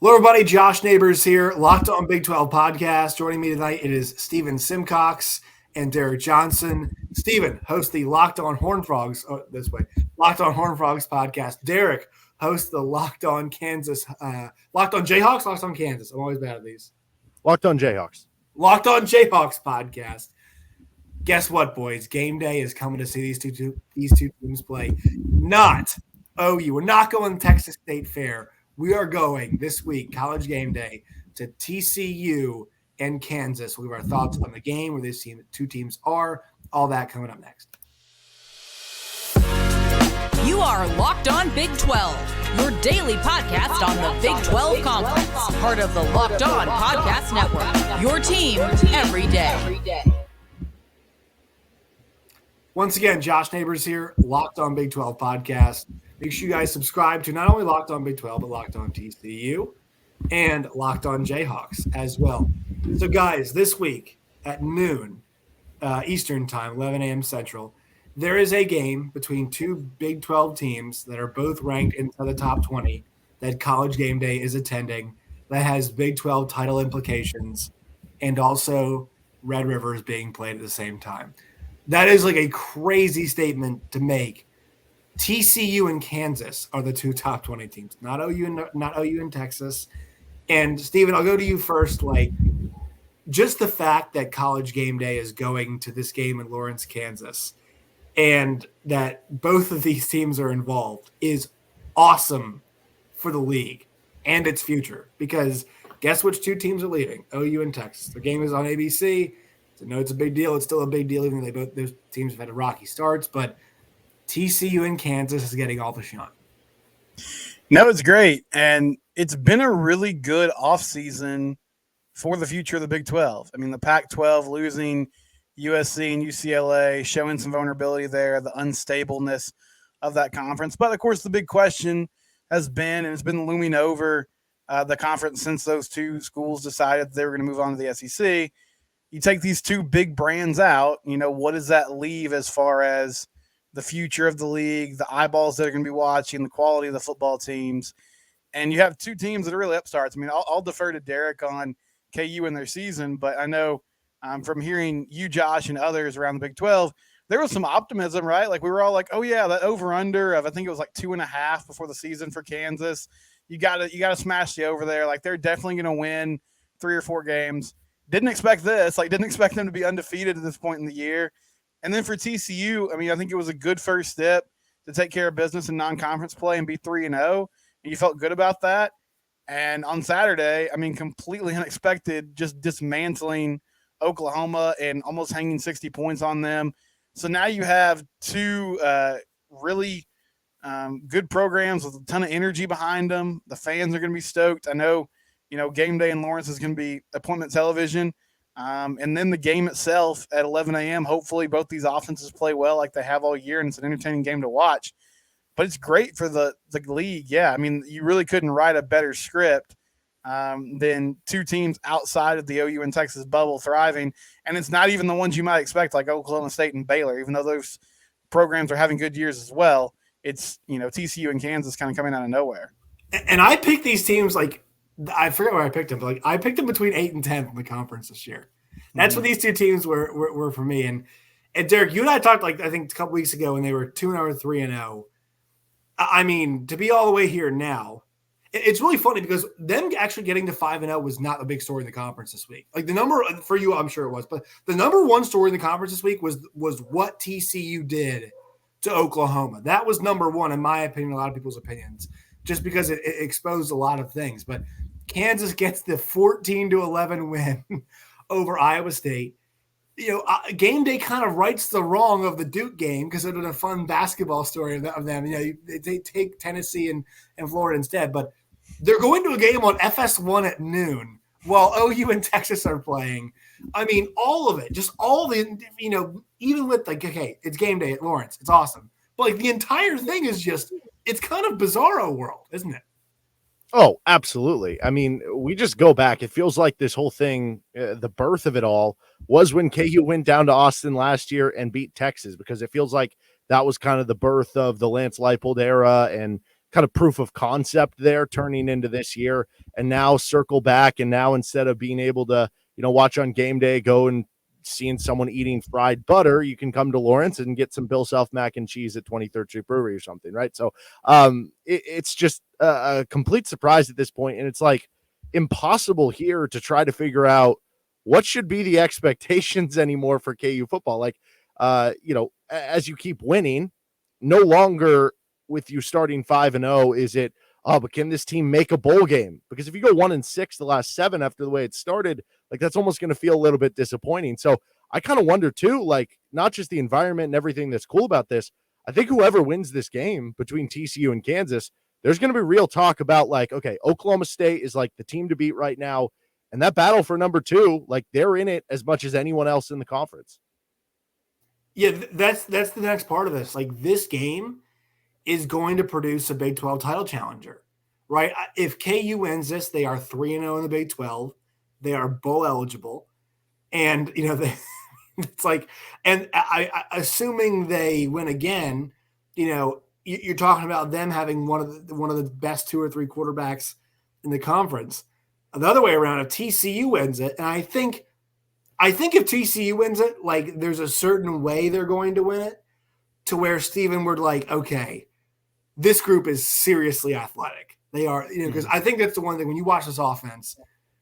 Hello, everybody. Josh Neighbors here, Locked On Big 12 podcast. Joining me tonight, it is Stephen Simcox and Derek Johnson. Stephen hosts the Locked On Horned Frogs, Locked On Horned Frogs podcast. Derek hosts the Locked On Kansas, Locked On Jayhawks, Locked On Kansas. I'm always bad at these. Locked On Jayhawks. Locked On Jayhawks podcast. Guess what, boys? Game day is coming to see these two teams play. Not OU. We're not going to Texas State Fair. We are going this week, College Game Day, to TCU and Kansas. We have our thoughts on the game, where these two teams are, all that coming up next. You are Locked On Big 12, your daily podcast on the Big 12 Conference, part of the Locked On Podcast Network, your team every day. Once again, Josh Neighbors here, Locked On Big 12 podcast. Make sure you guys subscribe to not only Locked On Big 12, but Locked On TCU and Locked On Jayhawks as well. So, guys, this week at noon Eastern time, 11 a.m. Central, there is a game between two Big 12 teams that are both ranked inside the top 20 that College Game Day is attending that has Big 12 title implications and also Red River is being played at the same time. That is like a crazy statement to make. TCU and Kansas are the two top 20 teams, not OU and Texas. And Steven, I'll go to you first. Like, just the fact that College Game Day is going to this game in Lawrence, Kansas, and that both of these teams are involved is awesome for the league and its future. Because guess which two teams are leaving? OU and Texas. The game is on ABC. So no, it's a big deal. It's still a big deal, even though those teams have had rocky starts. But TCU and Kansas is getting all the shine. No, it's great. And it's been a really good offseason for the future of the Big 12. I mean, the Pac-12 losing USC and UCLA, showing some vulnerability there, the unstableness of that conference. But, of course, the big question has been, and it's been looming over the conference since those two schools decided they were going to move on to the SEC. You take these two big brands out, what does that leave as far as the future of the league, the eyeballs that are going to be watching, the quality of the football teams? And you have two teams that are really upstarts. I mean, I'll defer to Derek on KU and their season, but I know from hearing you, Josh, and others around the Big 12, there was some optimism, right? Like, we were all like, oh, yeah, that over-under of, I think it was like 2.5 before the season for Kansas. You gotta smash the over there. Like, they're definitely going to win 3 or 4 games. Didn't expect this. Like, didn't expect them to be undefeated at this point in the year. And then for TCU, I mean, I think it was a good first step to take care of business in non-conference play and be 3-0, and you felt good about that. And on Saturday, I mean, completely unexpected, just dismantling Oklahoma and almost hanging 60 points on them. So now you have two really good programs with a ton of energy behind them. The fans are going to be stoked. I know, Game Day in Lawrence is going to be appointment television. And then the game itself at 11 a.m., hopefully both these offenses play well like they have all year, and it's an entertaining game to watch. But it's great for the league. Yeah, I mean, you really couldn't write a better script than two teams outside of the OU and Texas bubble thriving. And it's not even the ones you might expect, like Oklahoma State and Baylor, even though those programs are having good years as well. It's, TCU and Kansas kind of coming out of nowhere. And I picked these teams like – I forget where I picked them, but like I picked them between 8th and 10th in the conference this year. That's what these two teams were for me. And Derek, you and I talked like I think a couple weeks ago when they were 2-0 or 3-0. I mean, to be all the way here now, it's really funny because them actually getting to 5-0 was not a big story in the conference this week. Like the number for you, I'm sure it was, but the number one story in the conference this week was what TCU did to Oklahoma. That was number one, in my opinion, a lot of people's opinions, just because it exposed a lot of things. But Kansas gets the 14-11 win over Iowa State. Game Day kind of rights the wrong of the Duke game because it was a fun basketball story of them. They take Tennessee and Florida instead, but they're going to a game on FS1 at noon while OU and Texas are playing. I mean, all of it, just all the, even with like, okay, it's Game Day at Lawrence. It's awesome. But like the entire thing is just, it's kind of bizarro world, isn't it? Oh, absolutely. I mean, we just go back. It feels like this whole thing, the birth of it all was when KU went down to Austin last year and beat Texas, because it feels like that was kind of the birth of the Lance Leipold era and kind of proof of concept there turning into this year, and now circle back, and now instead of being able to, watch on game day, go and seeing someone eating fried butter, you can come to Lawrence and get some Bill Self mac and cheese at 23rd Street Brewery or something, right? So it's just a complete surprise at this point, and it's like impossible here to try to figure out what should be the expectations anymore for KU football. Like, as you keep winning, no longer with you starting 5-0 is it, but can this team make a bowl game? Because if you go 1-6 the last 7 after the way it started, like that's almost going to feel a little bit disappointing. So I kind of wonder too, like not just the environment and everything that's cool about this. I think whoever wins this game between TCU and Kansas, there's going to be real talk about like, okay, Oklahoma State is like the team to beat right now. And that battle for number 2, like they're in it as much as anyone else in the conference. Yeah, that's the next part of this. Like this game is going to produce a Big 12 title challenger, right? If KU wins this, they are 3-0 in the Big 12. They are bowl eligible. And, it's like, and assuming they win again, you're talking about them having one of the best 2 or 3 quarterbacks in the conference. The other way around, if TCU wins it, and I think if TCU wins it, like there's a certain way they're going to win it to where Steven, we're like, okay, this group is seriously athletic. They are, because I think that's the one thing when you watch this offense,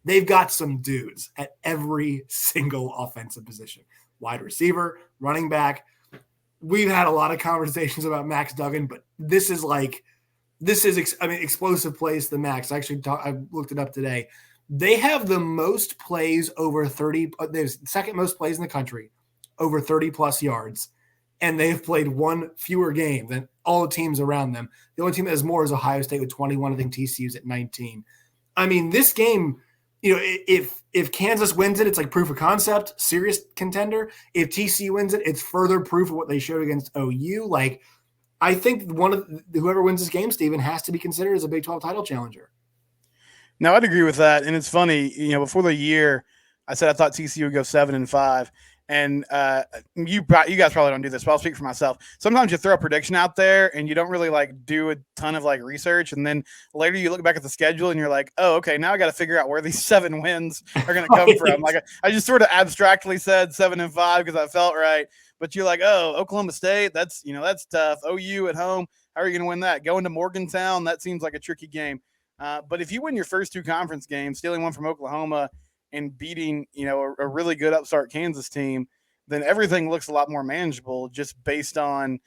they've got some dudes at every single offensive position, wide receiver, running back. We've had a lot of conversations about Max Duggan, but this is explosive plays to the max. I looked it up today. They have the most plays over 30. There's second most plays in the country over 30 plus yards. And they've played one fewer game than all the teams around them. The only team that has more is Ohio State with 21. I think TCU's at 19. I mean, this game, if Kansas wins it, it's like proof of concept, serious contender. If TCU wins it, it's further proof of what they showed against OU. Like, I think whoever wins this game, Steven, has to be considered as a Big 12 title challenger. No, I'd agree with that. And it's funny, before the year, I said I thought TCU would go 7-5. And you guys probably don't do this, but I'll speak for myself. Sometimes you throw a prediction out there and you don't really like do a ton of like research, and then later you look back at the schedule and you're like, oh, okay, now I got to figure out where these 7 wins are going to come from. Like I just sort of abstractly said 7-5 because I felt right, but you're like, oh, Oklahoma State, that's tough. OU at home, how are you going to win that? Going to Morgantown, that seems like a tricky game. But if you win your first 2 conference games, stealing one from Oklahoma and beating, a really good upstart Kansas team, then everything looks a lot more manageable just based on,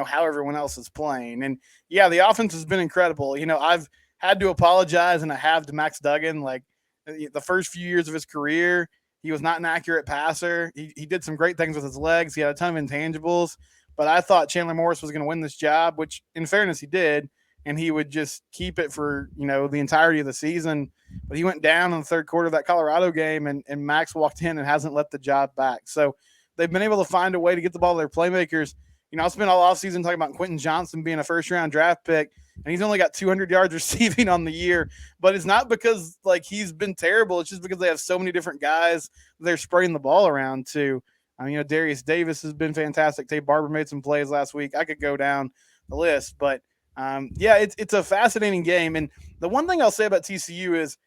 how everyone else is playing. And yeah, the offense has been incredible. I've had to apologize, and I have, to Max Duggan. Like the first few years of his career, he was not an accurate passer. He did some great things with his legs. He had a ton of intangibles, but I thought Chandler Morris was going to win this job, which in fairness, he did. And he would just keep it for, the entirety of the season. But he went down in the third quarter of that Colorado game, and Max walked in and hasn't let the job back. So they've been able to find a way to get the ball to their playmakers. I spent all offseason talking about Quentin Johnson being a first-round draft pick, and he's only got 200 yards receiving on the year. But it's not because, he's been terrible. It's just because they have so many different guys they're spreading the ball around to. Darius Davis has been fantastic. Tate Barber made some plays last week. I could go down the list, but it's a fascinating game. And the one thing I'll say about TCU is,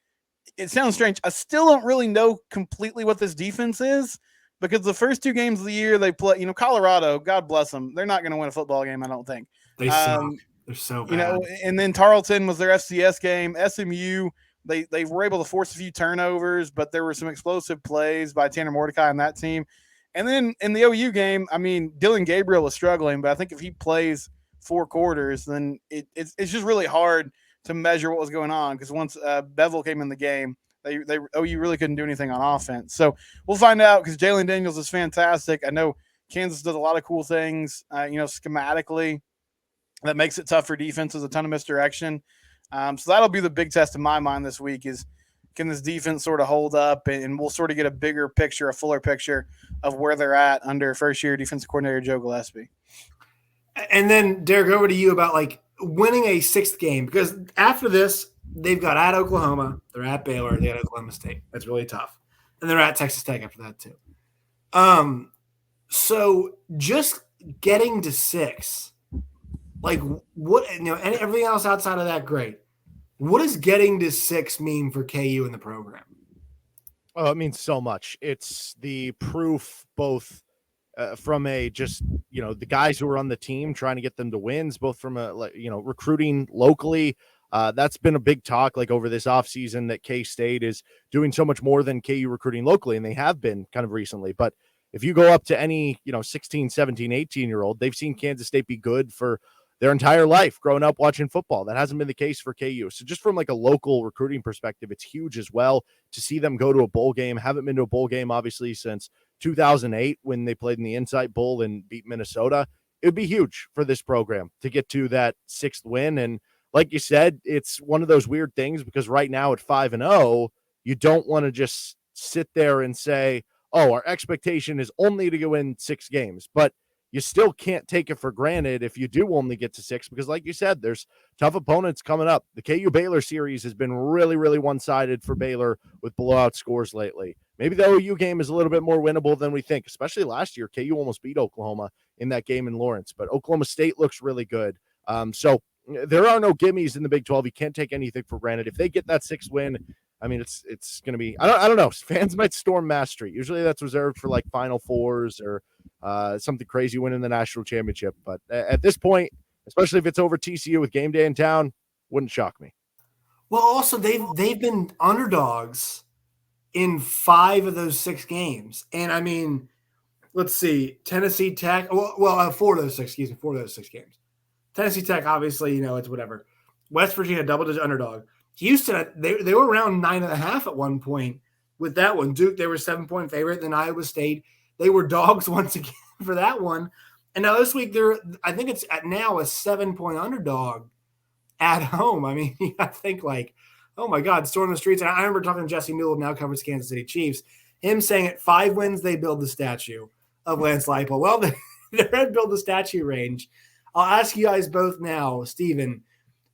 it sounds strange, I still don't really know completely what this defense is, because the first 2 games of the year they play, Colorado, God bless them, they're not going to win a football game, I don't think. They suck. They're so bad. And then Tarleton was their FCS game. SMU, they were able to force a few turnovers, but there were some explosive plays by Tanner Mordecai on that team. And then in the OU game, Dylan Gabriel was struggling, but I think if he plays 4 quarters, then it's just really hard to measure what was going on, because once Bevel came in the game, OU really couldn't do anything on offense. So we'll find out, because Jalen Daniels is fantastic. I know Kansas does a lot of cool things, schematically, that makes it tough for defenses, a ton of misdirection. So that'll be the big test in my mind this week, is can this defense sort of hold up, and we'll sort of get a bigger picture, a fuller picture of where they're at under first-year defensive coordinator Joe Gillespie. And then, Derek, over to you about winning a 6th game, because after this, they've got at Oklahoma, they're at Baylor, they got Oklahoma State. That's really tough. And they're at Texas Tech after that too. So just getting to 6, Like what, and everything else outside of that, great. What does getting to 6 mean for KU in the program? Oh, it means so much. It's the proof both from a just, the guys who are on the team trying to get them to wins, both from recruiting locally. That's been a big talk like over this offseason that K-State is doing so much more than KU recruiting locally, and they have been kind of recently. But if you go up to any, 16, 17, 18-year-old, they've seen Kansas State be good for their entire life growing up watching football. That hasn't been the case for KU. So just from like a local recruiting perspective, it's huge as well to see them go to a bowl game. Haven't been to a bowl game, obviously, since 2008 when they played in the Insight Bowl and beat Minnesota. It would be huge for this program to get to that 6th win. And like you said, it's one of those weird things because right now at 5-0, you don't want to just sit there and say, oh, our expectation is only to go in 6 games. But you still can't take it for granted if you do only get to 6 because, like you said, there's tough opponents coming up. The KU Baylor series has been really, really one-sided for Baylor with blowout scores lately. Maybe the OU game is a little bit more winnable than we think, especially last year. KU almost beat Oklahoma in that game in Lawrence, but Oklahoma State looks really good. So there are no gimmies in the Big 12. You can't take anything for granted. If they get that 6th win, I mean, it's going to be, I don't know. Fans might storm Mass Street. Usually that's reserved for like Final Fours or something crazy winning the national championship. But at this point, especially if it's over TCU with game day in town, wouldn't shock me. Well, also they've been underdogs in 5 of those 6 games. And I mean, let's see, Tennessee Tech, 4 of those 6 games. Tennessee Tech, obviously, it's whatever. West Virginia, double-digit underdog. Houston, they were around 9.5 at one point with that one. Duke, they were 7-point favorite. Then Iowa State, they were dogs once again for that one. And now this week, I think it's now a 7-point underdog at home. I mean, I think like, oh my God, storm the streets. And I remember talking to Jesse Newell, now covers Kansas City Chiefs, him saying at 5 wins, they build the statue of Lance Leipold. Well, they're at build the statue range. I'll ask you guys both now, Steven,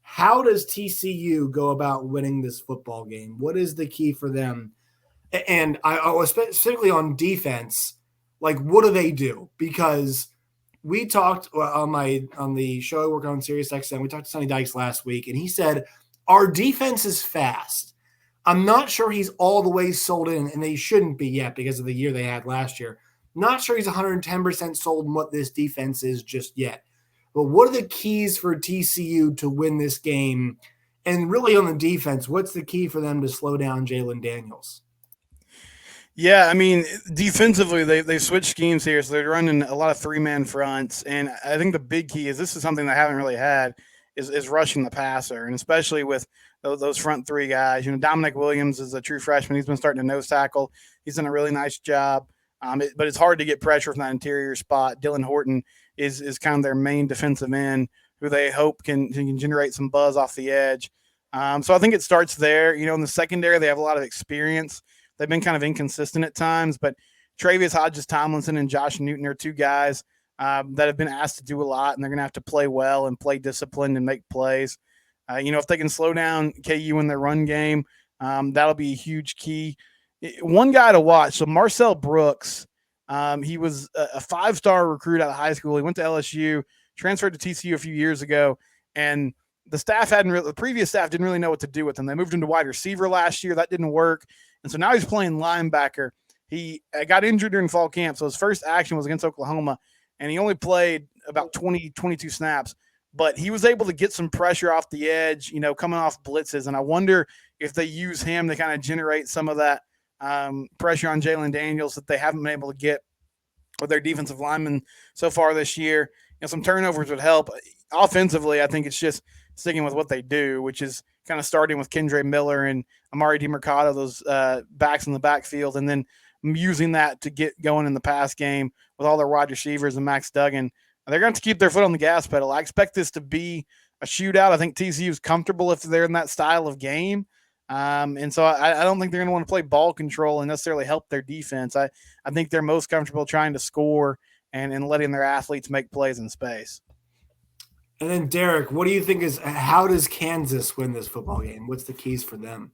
how does TCU go about winning this football game? What is the key for them? And I was specifically on defense, like what do they do? Because we talked on the show I work on Sirius XM, we talked to Sonny Dykes last week, and he said, our defense is fast. I'm not sure he's all the way sold in, and they shouldn't be yet because of the year they had last year. Not sure he's 110% sold in what this defense is just yet. But what are the keys for TCU to win this game? And really on the defense, what's the key for them to slow down Jalen Daniels? Yeah, I mean, defensively, they switched schemes here, so they're running a lot of 3-man fronts. And I think the big key is this is something they haven't really had is rushing the passer, and especially with those front 3 guys. Dominic Williams is a true freshman. He's been starting to nose tackle. He's done a really nice job. But it's hard to get pressure from that interior spot. Dylan Horton is kind of their main defensive end who they hope can generate some buzz off the edge. So I think it starts there. In the secondary, they have a lot of experience. They've been kind of inconsistent at times, but Travius Hodges-Tomlinson and Josh Newton are 2 guys that have been asked to do a lot, and they're going to have to play well and play disciplined and make plays. If they can slow down KU in their run game, that'll be a huge key. One guy to watch, so Marcel Brooks, he was a 5-star recruit out of high school. He went to LSU, transferred to TCU a few years ago, and the previous staff didn't really know what to do with him. They moved him to wide receiver last year. That didn't work. And so now he's playing linebacker. He got injured during fall camp, so his first action was against Oklahoma, and he only played about 22 snaps. But he was able to get some pressure off the edge, coming off blitzes. And I wonder if they use him to kind of generate some of that pressure on Jalen Daniels that they haven't been able to get with their defensive linemen so far this year. Some turnovers would help. Offensively, I think it's just sticking with what they do, which is kind of starting with Kendre Miller and Amari DiMercato, those backs in the backfield, and then using that to get going in the pass game with all their wide receivers and Max Duggan. They're going to keep their foot on the gas pedal. I expect this to be a shootout. I think TCU is comfortable if they're in that style of game. And so I don't think they're going to want to play ball control and necessarily help their defense. I think they're most comfortable trying to score and letting their athletes make plays in space. And then, Derek, what do you think how does Kansas win this football game? What's the keys for them?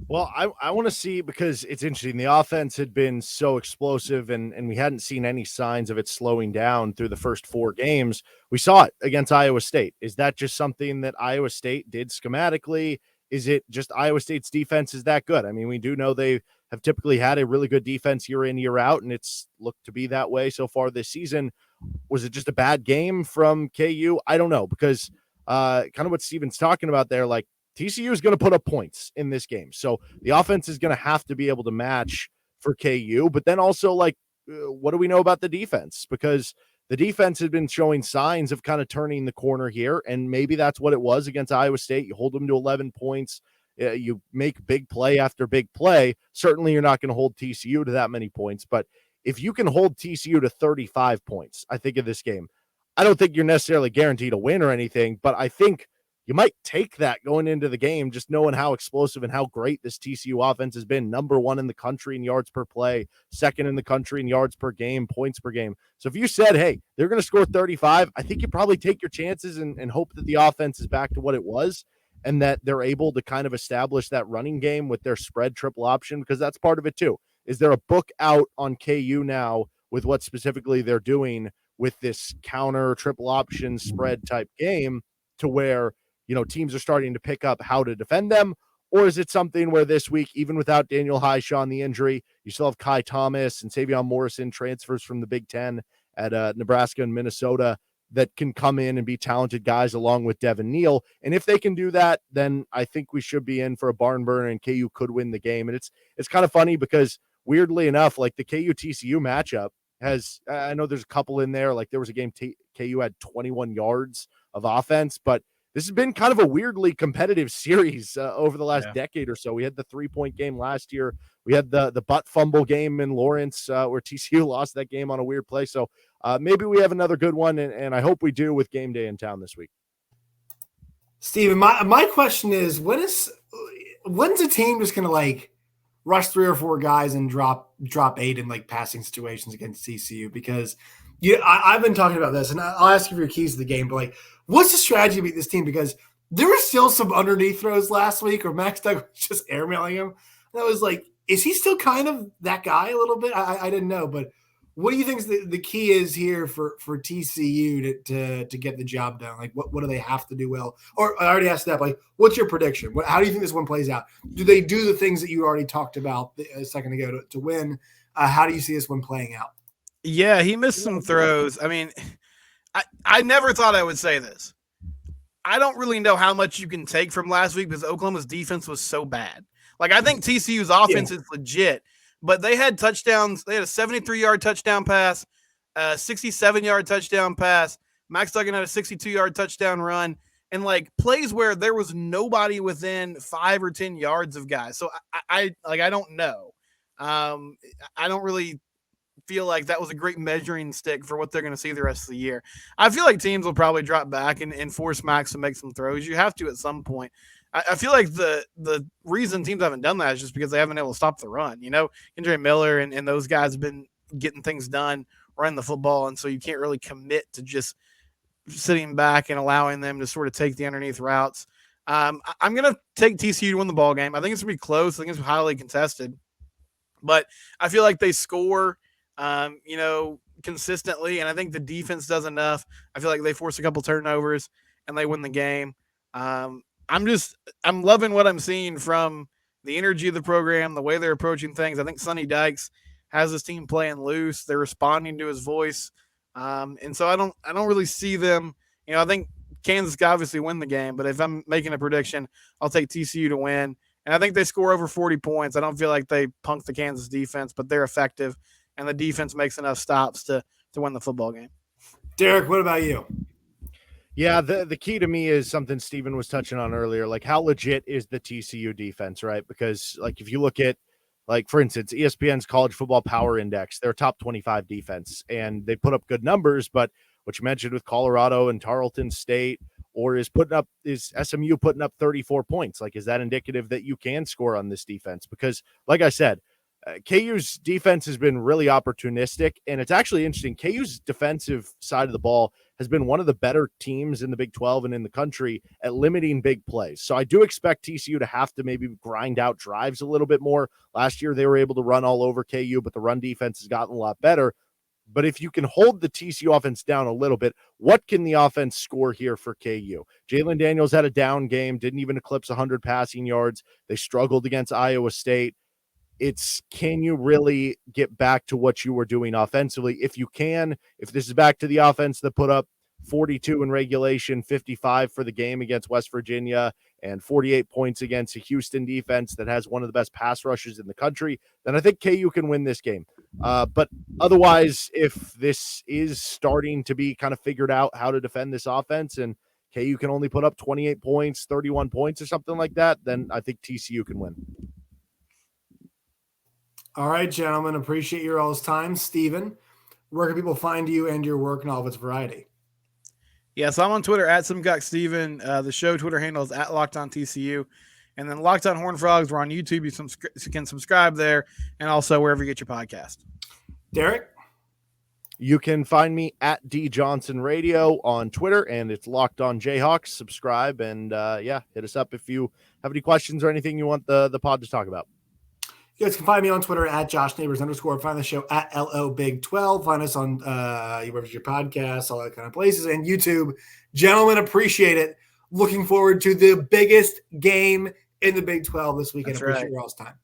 Well, I want to see, because it's interesting. The offense had been so explosive, and we hadn't seen any signs of it slowing down through the first 4 games. We saw it against Iowa State. Is that just something that Iowa State did schematically? Is it just Iowa State's defense is that good? I mean, we do know they have typically had a really good defense year in, year out, and it's looked to be that way so far this season. Was it just a bad game from KU? I don't know, because kind of what Steven's talking about there, like, TCU is going to put up points in this game. So the offense is going to have to be able to match for KU. But then also, like, what do we know about the defense? Because the defense has been showing signs of kind of turning the corner here. And maybe that's what it was against Iowa State. You hold them to 11 points. You make big play after big play. Certainly you're not going to hold TCU to that many points. But if you can hold TCU to 35 points, I think, in this game, I don't think you're necessarily guaranteed a win or anything, but I think you might take that going into the game, just knowing how explosive and how great this TCU offense has been. Number 1 in the country in yards per play, 2nd in the country in yards per game, points per game. So if you said, hey, they're going to score 35, I think you probably take your chances and hope that the offense is back to what it was, and that they're able to kind of establish that running game with their spread triple option, because that's part of it too. Is there a book out on KU now with what specifically they're doing with this counter triple option spread type game, to where, you know, teams are starting to pick up how to defend them? Or is it something where this week, even without Daniel Highshaw the injury, you still have Kai Thomas and Savion Morrison, transfers from the Big Ten at Nebraska and Minnesota, that can come in and be talented guys along with Devin Neal? And if they can do that, then I think we should be in for a barn burner, and KU could win the game. And it's kind of funny, because weirdly enough, like, the KU TCU matchup has, I know there's a couple in there, like there was a game KU had 21 yards of offense, but this has been kind of a weirdly competitive series over the last decade or so. We had the 3-point game last year. We had the butt fumble game in Lawrence where TCU lost that game on a weird play. So maybe we have another good one, and I hope we do with game day in town this week. Steven, my question is, when's a team just going to, like, rush 3 or 4 guys and drop 8 in, like, passing situations against TCU? Because I've been talking about this, and I'll ask you for your keys to the game, but, like, what's the strategy to beat this team? Because there were still some underneath throws last week where Max Doug was just airmailing him. And I was like, is he still kind of that guy a little bit? I didn't know. But what do you think the key is here for TCU to get the job done? Like, what do they have to do well? Or I already asked that. Like, what's your prediction? How do you think this one plays out? Do they do the things that you already talked about a second ago to win? How do you see this one playing out? Yeah, he missed some throws. I mean, I never thought I would say this. I don't really know how much you can take from last week, because Oklahoma's defense was so bad. Like, I think TCU's offense is legit, but they had touchdowns. They had a 73-yard touchdown pass, a 67-yard touchdown pass. Max Duggan had a 62-yard touchdown run, and, like, plays where there was nobody within 5 or 10 yards of guys. So I don't know. I don't really feel like that was a great measuring stick for what they're going to see the rest of the year. I feel like teams will probably drop back and force Max to make some throws. You have to at some point. I feel like the reason teams haven't done that is just because they haven't been able to stop the run. You know, Kendra Miller and those guys have been getting things done, running the football, and so you can't really commit to just sitting back and allowing them to sort of take the underneath routes. I'm going to take TCU to win the ball game. I think it's going to be close. I think it's highly contested. But I feel like they score consistently, and I think the defense does enough. I feel like they force a couple turnovers and they win the game. I'm loving what I'm seeing from the energy of the program, the way they're approaching things. I think Sonny Dykes has his team playing loose. They're responding to his voice. And so I don't really see them. You know, I think Kansas can obviously win the game, but if I'm making a prediction, I'll take TCU to win. And I think they score over 40 points. I don't feel like they punk the Kansas defense, but they're effective, and the defense makes enough stops to win the football game. Derek, what about you? Yeah, the key to me is something Steven was touching on earlier. Like, how legit is the TCU defense, right? Because, like, if you look at, like, for instance, ESPN's College Football Power Index, they're top 25 defense, and they put up good numbers. But what you mentioned with Colorado and Tarleton State, or is SMU putting up 34 points? Like, is that indicative that you can score on this defense? Because, like I said, KU's defense has been really opportunistic, and it's actually interesting. KU's defensive side of the ball has been one of the better teams in the Big 12 and in the country at limiting big plays. So I do expect TCU to have to maybe grind out drives a little bit more. Last year, they were able to run all over KU, but the run defense has gotten a lot better. But if you can hold the TCU offense down a little bit, what can the offense score here for KU? Jalen Daniels had a down game, didn't even eclipse 100 passing yards. They struggled against Iowa State. It's, can you really get back to what you were doing offensively? If you can, if this is back to the offense that put up 42 in regulation, 55 for the game against West Virginia, and 48 points against a Houston defense that has one of the best pass rushes in the country, then I think KU can win this game. But otherwise, if this is starting to be kind of figured out how to defend this offense and KU can only put up 28 points, 31 points or something like that, then I think TCU can win. All right, gentlemen, appreciate your all's time. Steven, where can people find you and your work and all of its variety? Yes, I'm on Twitter at Simcox Steven. The show Twitter handle is at Locked On TCU. And then Locked On Horned Frogs, we're on YouTube. You can subscribe there and also wherever you get your podcast. Derek? You can find me at D Johnson Radio on Twitter, and it's Locked On Jayhawks. Subscribe and hit us up if you have any questions or anything you want the pod to talk about. You guys can find me on Twitter at @JoshNeighbors_. Find the show at LOBig12. Find us on wherever your podcasts, all that kind of places, and YouTube. Gentlemen, appreciate it. Looking forward to the biggest game in the Big 12 this weekend. That's Appreciate right. your all's time.